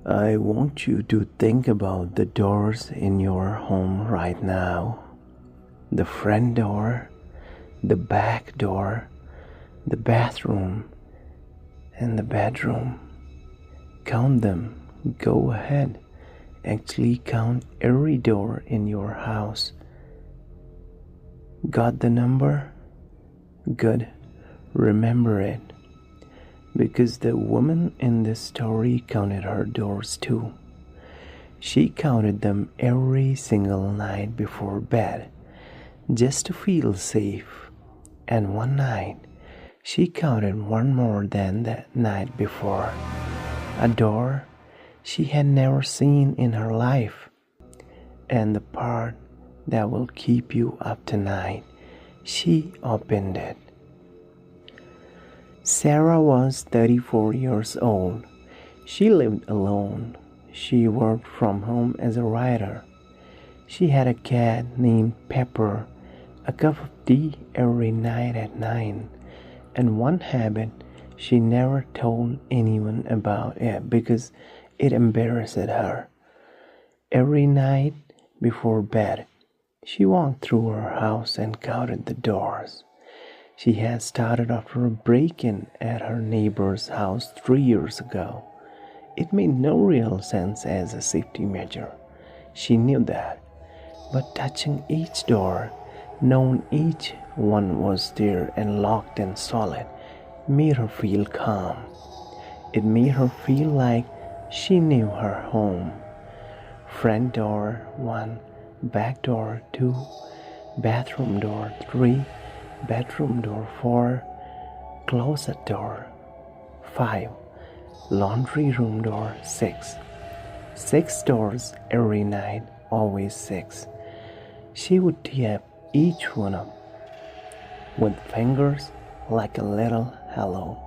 I want you to think about the doors in your home right now. The front door, the back door, the bathroom, and the bedroom. Count them. Go ahead. Actually count every door in your house. Got the number? Good. Remember it. Because the woman in this story counted her doors too. She counted them every single night before bed, just to feel safe. And one night, she counted one more than the night before. A door she had never seen in her life. And the part that will keep you up tonight, she opened it. Sarah was 34 years old. She lived alone. She worked from home as a writer. She had a cat named Pepper, a cup of tea every night at 9, and one habit she never told anyone about it because it embarrassed her. Every night before bed, she walked through her house and counted the doors. She had started after a break-in at her neighbor's house 3 years ago. It made no real sense as a safety measure. She knew that. But touching each door, knowing each one was there and locked and solid, made her feel calm. It made her feel like she knew her home. Front door 1, back door 2, bathroom door 3, bedroom door 4, closet door 5, laundry room door 6. 6 doors every night, always 6. She would tap each one up with fingers like a little hello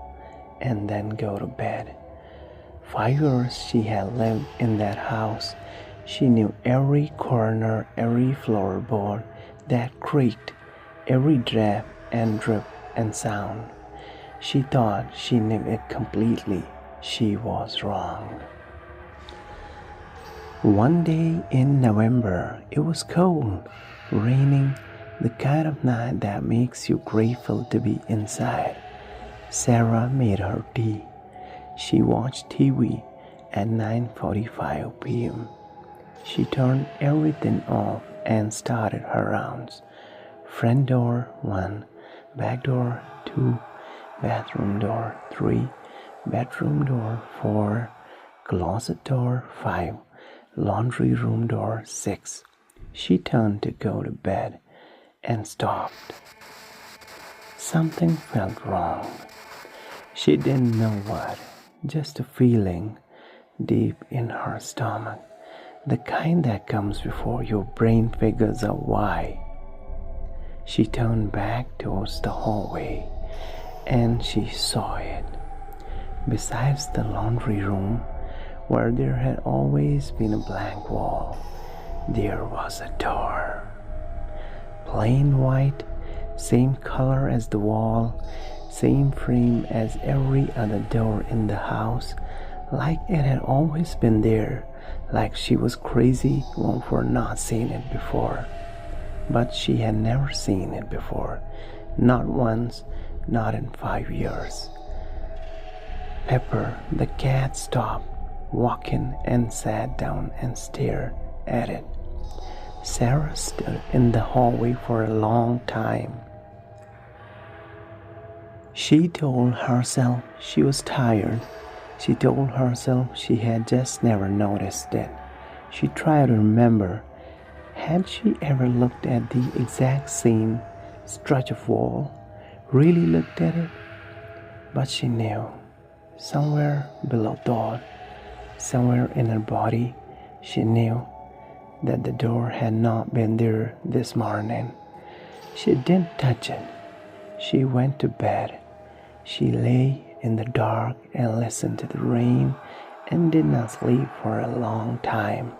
and then go to bed. 5 years she had lived in that house. She knew every corner, every floorboard that creaked, every drip and drip and sound. She thought she knew it completely. She was wrong. One day in November, it was cold, raining, the kind of night that makes you grateful to be inside. Sarah made her tea. She watched TV at 9:45 p.m. She turned everything off and started her rounds. Front door 1, back door 2, bathroom door 3, bedroom door 4, closet door 5, laundry room door 6. She turned to go to bed and stopped. Something felt wrong. She didn't know what, just a feeling deep in her stomach, the kind that comes before your brain figures out why. She turned back towards the hallway and she saw it. Besides the laundry room, where there had always been a blank wall, there was a door. Plain white, same color as the wall, same frame as every other door in the house, like it had always been there, like she was crazy for not seeing it before. But she had never seen it before, not once, not in 5 years. Pepper, the cat, stopped walking and sat down and stared at it. Sarah stood in the hallway for a long time. She told herself she was tired. She told herself she had just never noticed it. She tried to remember. Had she ever looked at the exact same stretch of wall? Really looked at it? But she knew. Somewhere below thought, somewhere in her body, she knew that the door had not been there this morning. She didn't touch it. She went to bed. She lay in the dark and listened to the rain and did not sleep for a long time.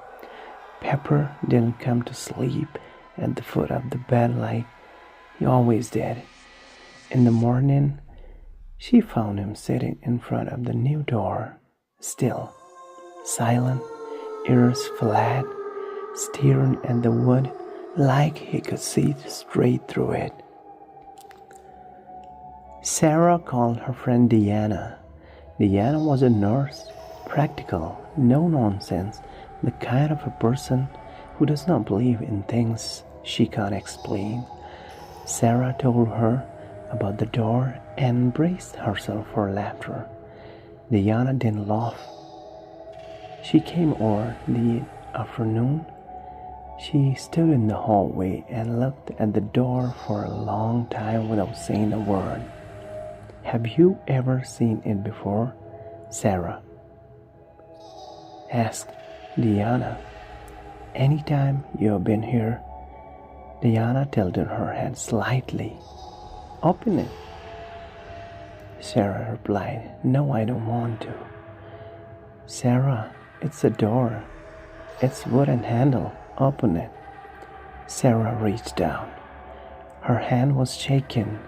Pepper didn't come to sleep at the foot of the bed like he always did. In the morning, she found him sitting in front of the new door, still, silent, ears flat, staring at the wood like he could see straight through it. Sarah called her friend Diana. Diana was a nurse, practical, no nonsense, the kind of a person who does not believe in things she can't explain. Sarah told her about the door and braced herself for laughter. Diana didn't laugh. She came over the afternoon. She stood in the hallway and looked at the door for a long time without saying a word. "Have you ever seen it before, Sarah?" asked Diana. "Anytime you have been here." Diana tilted her head slightly. "Open it." Sarah replied, "No, I don't want to." "Sarah, it's a door. It's wooden handle. Open it." Sarah reached down. Her hand was shaking,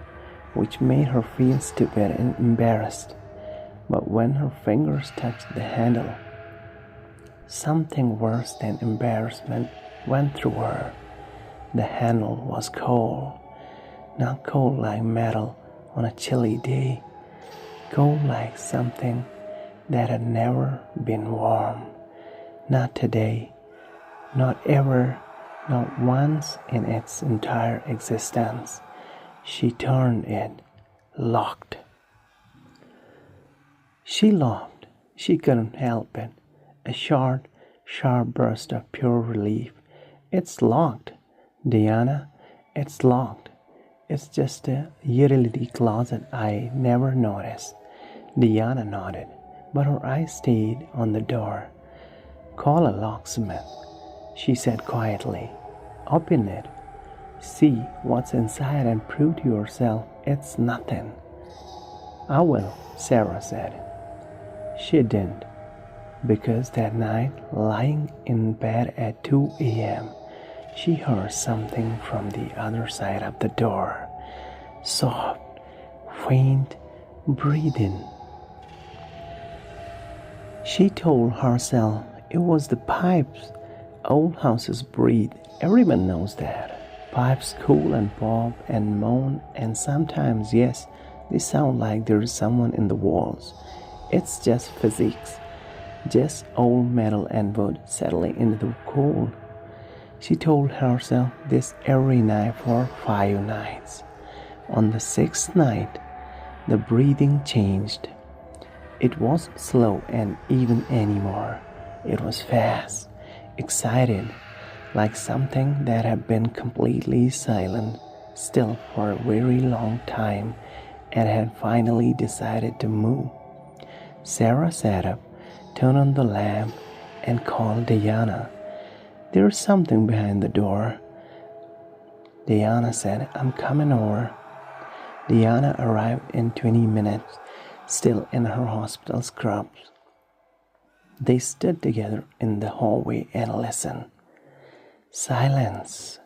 which made her feel stupid and embarrassed. But when her fingers touched the handle, something worse than embarrassment went through her. The handle was cold, not cold like metal on a chilly day, cold like something that had never been warm. Not today, not ever, not once in its entire existence. She turned it, locked. She laughed. She couldn't help it. A short, sharp burst of pure relief. "It's locked, Diana. It's locked. It's just a utility closet I never noticed." Diana nodded, but her eyes stayed on the door. "Call a locksmith," she said quietly. "Open it. See what's inside and prove to yourself it's nothing." "I will," Sarah said. She didn't, because that night, lying in bed at 2 a.m., she heard something from the other side of the door. Soft, faint breathing. She told herself it was the pipes. Old houses breathe. Everyone knows that. Pipes cool and pop and moan, and sometimes, yes, they sound like there is someone in the walls. It's just physics, just old metal and wood settling into the cold. She told herself this every night for 5 nights. On the 6th night, the breathing changed. It wasn't slow and even anymore. It was fast, excited, like something that had been completely silent, still for a very long time, and had finally decided to move. Sarah sat up, turned on the lamp, and called Diana. "There's something behind the door." Diana said, "I'm coming over." Diana arrived in 20 minutes, still in her hospital scrubs. They stood together in the hallway and listened. "Silence.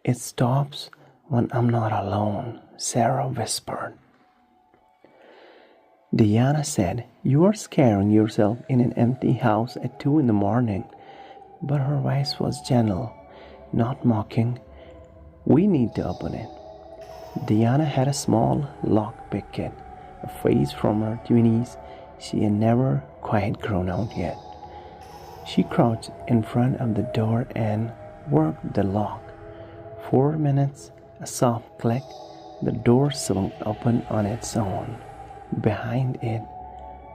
It stops when I'm not alone," Sarah whispered. Diana said, "You are scaring yourself in an empty house at 2 in the morning." But her voice was gentle, not mocking. "We need to open it." Diana had a small lockpick kit, a face from her 20s. She had never quite grown out yet. She crouched in front of the door and worked the lock. 4 minutes, a soft click, the door swung open on its own. Behind it,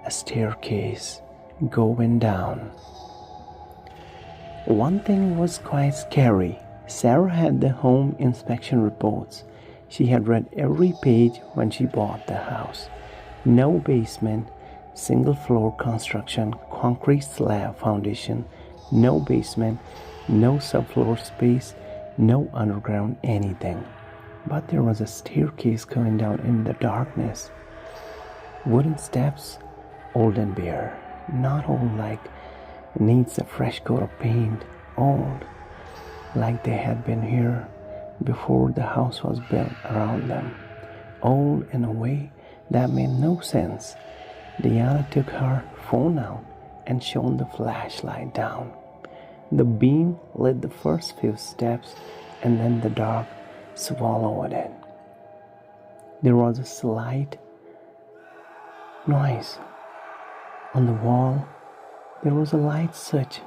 a staircase going down. One thing was quite scary. Sarah had the home inspection reports. She had read every page when she bought the house. No basement, single floor construction, concrete slab foundation, no basement, no subfloor space, no underground anything. But there was a staircase going down in the darkness. Wooden steps, old and bare, not old like needs a fresh coat of paint, old like they had been here before the house was built around them, old in a way that made no sense. Diana took her phone out and shone the flashlight down. The beam lit the first few steps, and then the dark swallowed it. There was a slight noise. On the wall, there was a light switch.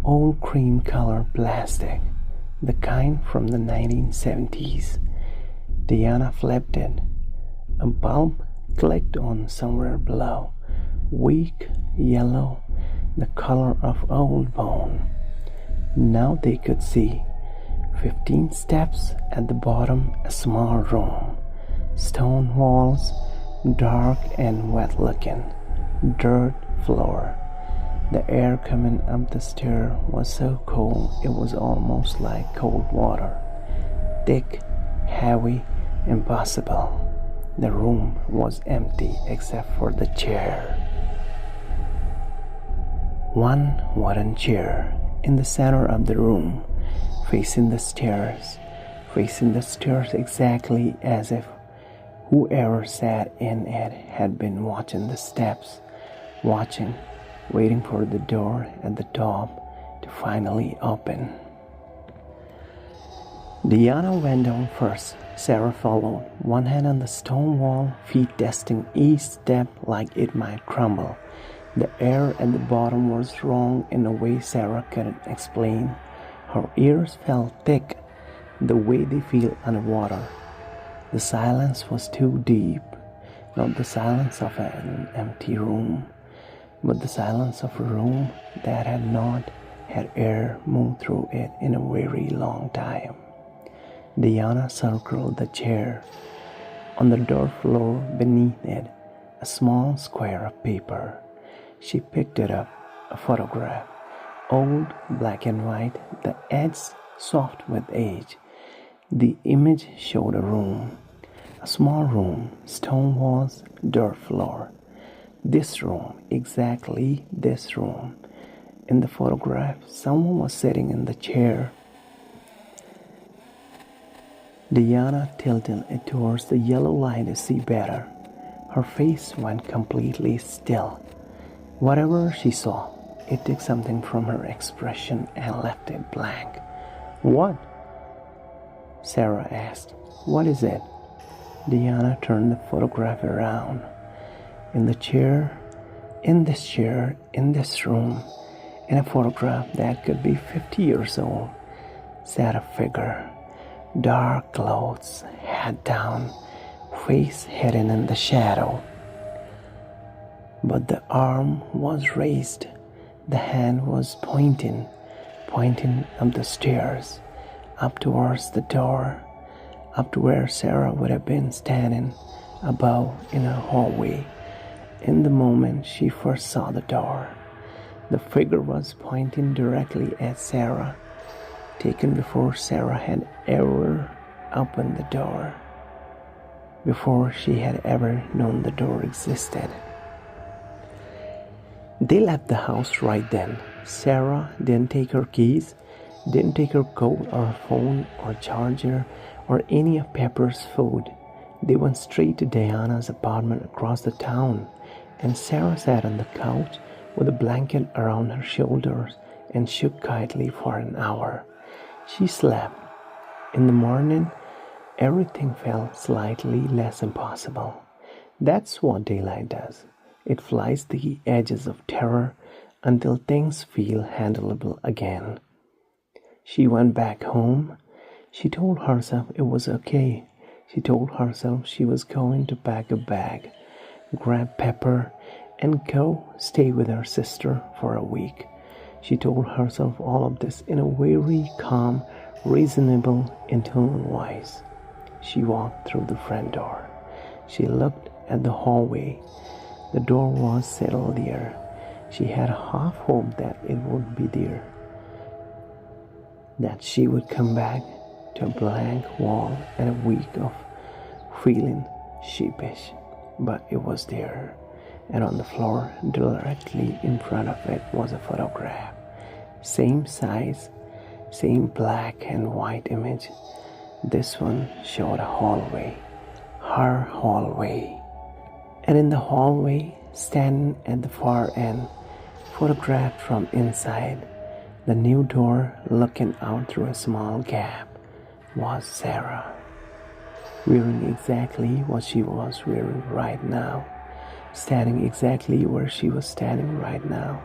Old cream-colored plastic, the kind from the 1970s. Diana flipped it. A bulb clicked on somewhere below, weak yellow, the color of old bone. Now they could see 15 steps at the bottom, a small room, stone walls, dark and wet looking, dirt floor. The air coming up the stair was so cold it was almost like cold water, thick, heavy, impossible. The room was empty except for the chair. One wooden chair in the center of the room, facing the stairs exactly as if whoever sat in it had been watching the steps, waiting for the door at the top to finally open. Diana went down first. Sarah followed, one hand on the stone wall, feet testing each step like it might crumble. The air at the bottom was wrong in a way Sarah couldn't explain. Her ears felt thick, the way they feel underwater. The silence was too deep, not the silence of an empty room, but the silence of a room that had not had air move through it in a very long time. Diana circled the chair. On the dirt floor beneath it, a small square of paper. She picked it up, a photograph, old, black and white, the edge soft with age. The image showed a room, a small room, stone walls, dirt floor. This room, exactly this room. In the photograph, someone was sitting in the chair. Diana tilted it towards the yellow light to see better. Her face went completely still. Whatever she saw, it took something from her expression and left it blank. "What?" Sarah asked. "What is it?" Diana turned the photograph around. In this chair, in this room, in a photograph that could be 50 years old, sat a figure. Dark clothes, head down, face hidden in the shadow. But the arm was raised, the hand was pointing up the stairs, up towards the door, up to where Sarah would have been standing, above in her hallway. In the moment she first saw the door, the figure was pointing directly at Sarah, taken before Sarah had ever opened the door, before she had ever known the door existed. They left the house right then. Sarah didn't take her keys, didn't take her coat or her phone or charger or any of Pepper's food. They went straight to Diana's apartment across the town, and Sarah sat on the couch with a blanket around her shoulders and shook quietly for an hour. She slept. In the morning, everything felt slightly less impossible. That's what daylight does. It flies the edges of terror until things feel handleable again. She went back home. She told herself it was okay. She told herself she was going to pack a bag, grab Pepper, and go stay with her sister for a week. She told herself all of this in a very calm, reasonable, internal voice. She walked through the front door. She looked at the hallway. The door was settled there. She had half hoped that it would be there, that she would come back to a blank wall and a week of feeling sheepish. But it was there, and on the floor, directly in front of it, was a photograph. Same size, same black and white image. This one showed a hallway, her hallway. And in the hallway, standing at the far end, photographed from inside the new door, looking out through a small gap, was Sarah, wearing exactly what she was wearing right now, standing exactly where she was standing right now,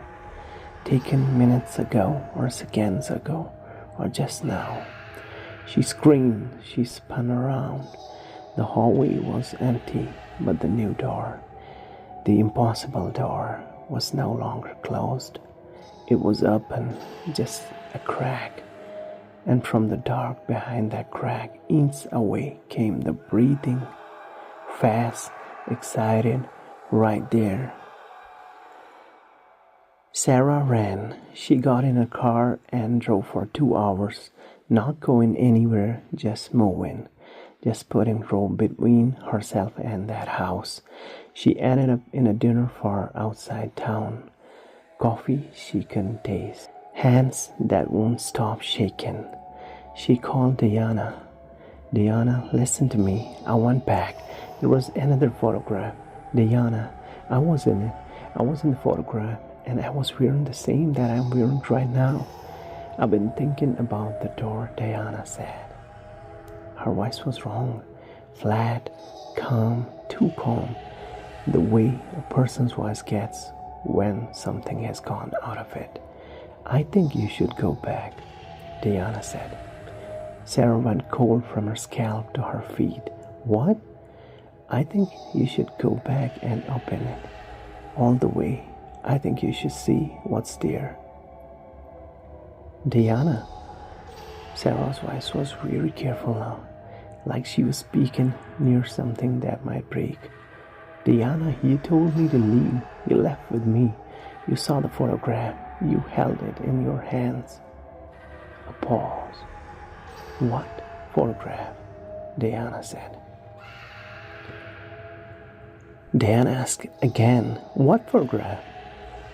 taken minutes ago or seconds ago or just now. She screamed, she spun around. The hallway was empty, but the new door, the impossible door, was no longer closed. It was open, just a crack, and from the dark behind that crack, inches away, came the breathing, fast, excited, right there. Sarah ran. She got in a car and drove for 2 hours, not going anywhere, just moving, just putting rope between herself and that house. She ended up in a dinner far outside town. Coffee she couldn't taste. Hands that won't stop shaking. She called Diana. Diana, listen to me. I went back. There was another photograph. Diana, I was in it. I was in the photograph, and I was wearing the same that I'm wearing right now. I've been thinking about the door, Diana said. Her voice was wrong. Flat, calm, too calm. The way a person's voice gets when something has gone out of it. I think you should go back, Diana said. Sarah went cold from her scalp to her feet. What? I think you should go back and open it. All the way. I think you should see what's there. Diana. Sarah's voice was very careful now, like she was speaking near something that might break. Diana, you told me to leave. You left with me. You saw the photograph. You held it in your hands. A pause. What photograph? Diana said. Diana asked again, what photograph?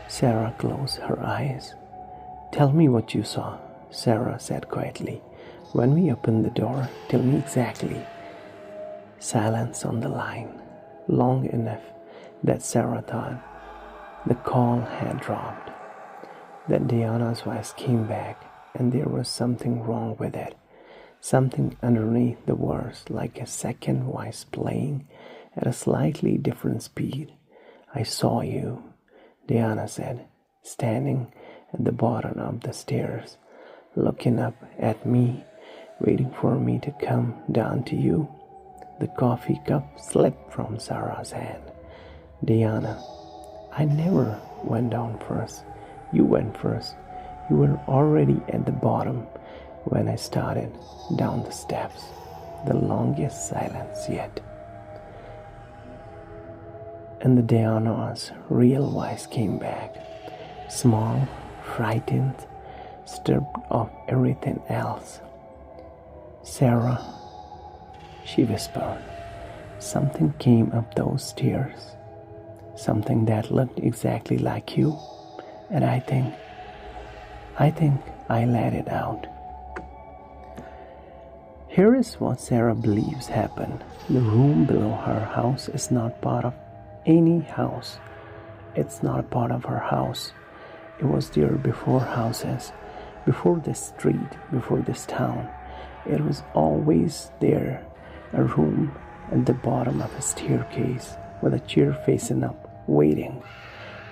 Sarah closed her eyes. Tell me what you saw, Sarah said quietly. When we opened the door, tell me exactly. Silence on the line, long enough that Sarah thought the call had dropped. Then Diana's voice came back, and there was something wrong with it. Something underneath the words, like a second voice playing at a slightly different speed. I saw you, Diana said, standing at the bottom of the stairs, looking up at me, waiting for me to come down to you. The coffee cup slipped from Sarah's hand. Diana, I never went down first. You went first. You were already at the bottom when I started down the steps. The longest silence yet. And the Diana's real voice came back, small, frightened, stripped of everything else. Sarah, she whispered, something came up those stairs, something that looked exactly like you, and I think I let it out. Here is what Sarah believes happened. The room below her house is not part of any house. It's not a part of her house. It was there before houses, before this street, before this town. It was always there, a room at the bottom of a staircase with a chair facing up, waiting.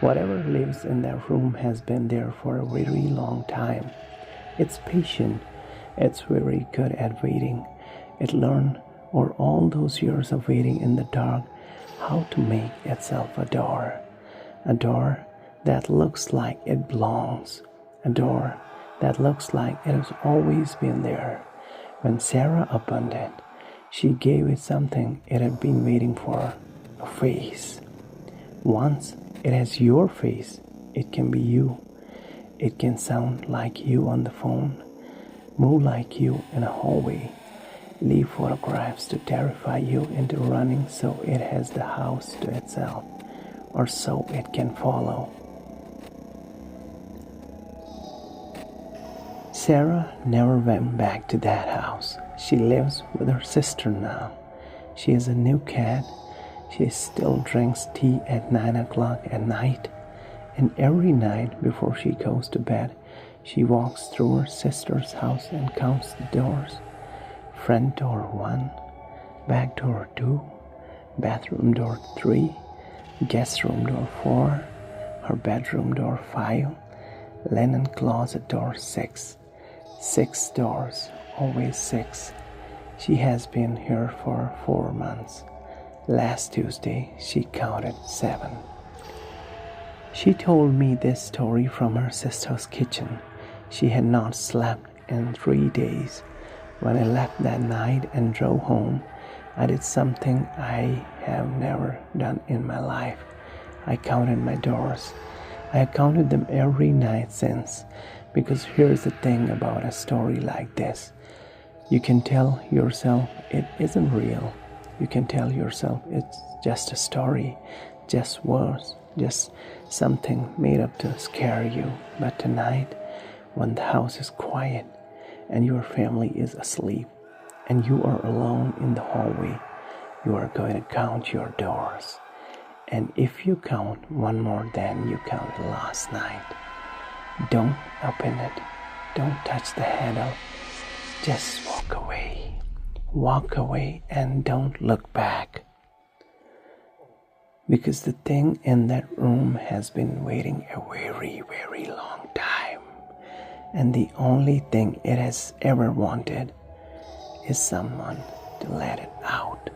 Whatever lives in that room has been there for a very long time. It's patient. It's very good at waiting. It learned over all those years of waiting in the dark how to make itself a door that looks like it belongs, a door that looks like it has always been there. When Sarah opened it, she gave it something it had been waiting for, a face. Once it has your face, it can be you. It can sound like you on the phone, move like you in a hallway, leave photographs to terrify you into running so it has the house to itself, or so it can follow. Sarah never went back to that house. She lives with her sister now. She has a new cat. She still drinks tea at 9 o'clock at night, and every night before she goes to bed, she walks through her sister's house and counts the doors. Front door 1, back door 2, bathroom door 3, guest room door 4, her bedroom door 5, linen closet door 6. 6 doors, always 6. She has been here for 4 months. Last Tuesday, she counted 7. She told me this story from her sister's kitchen. She had not slept in 3 days. When I left that night and drove home, I did something I have never done in my life. I counted my doors. I have counted them every night since, because here's the thing about a story like this. You can tell yourself it isn't real. You can tell yourself it's just a story, just words, just something made up to scare you. But tonight, when the house is quiet and your family is asleep and you are alone in the hallway, you are going to count your doors. And if you count one more than you counted last night, don't open it. Don't touch the handle. Just walk away. Walk away and don't look back. Because the thing in that room has been waiting a very, very long time. And the only thing it has ever wanted is someone to let it out.